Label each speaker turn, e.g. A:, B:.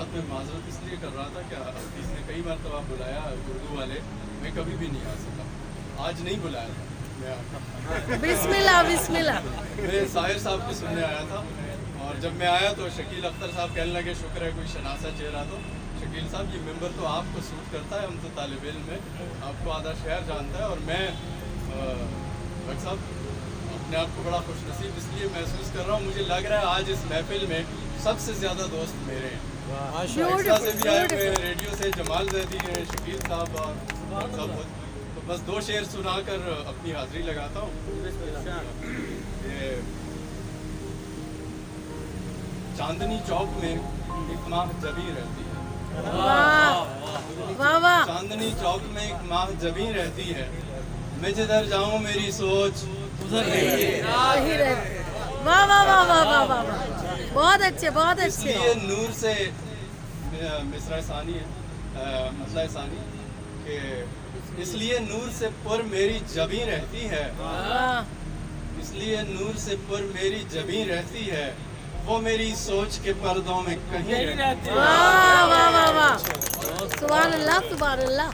A: साहब मैं माजरत इसलिए कर रहा था कि हफीज़ ने कई बार तो बुलाया उर्दू वाले, मैं कभी भी नहीं आ सका, आज नहीं बुलाया था मैं
B: बिस्मिल्लाह बिस्मिल्लाह।
A: मैं साहिर साहब को सुनने आया था, और जब मैं आया तो शकील अख्तर साहब कहने लगे शुक्र है कोई शनासा चेहरा। तो शकील साहब ये मेंबर तो आपको सूट करता है, हम तो तालिब इल्म है, आपको आधा शहर जानता है, और मैं डॉक्टर साहब अपने आप को बड़ा खुशनसीब इसलिए महसूस कर रहा हूँ, मुझे लग रहा है आज इस महफिल में सबसे ज़्यादा दोस्त मेरे हैं। एक्स्ट्रा से भी आए हुए हैं, रेडियो से जमाल जैदी हैं, शकील साहब और सब, तो बस दो शेर सुनाकर अपनी हाज़िरी लगाता हूँ। ये चांदनी चौक में एक माह जबी रहती है,
B: वाह वाह वाह।
A: चांदनी चौक में एक माह जबी रहती है, मैं जिधर जाऊँ मेरी सोच उधर रहती है।
B: वही रहे। वाह वाह वाह वाह वाह वाह वाह, बहुत अच्छे बहुत अच्छे।
A: इसलिए नूर से मिसरा सानी है, मसला सानी कि इसलिए नूर से पुर मेरी जबी रहती है,
B: वाह
A: इसलिए नूर से पुर मेरी जबी रहती है, वो मेरी सोच के पर्दों में कहीं रहती है।
B: वाह वाह वाह वाह, सुभान अल्लाह सुभान अल्लाह।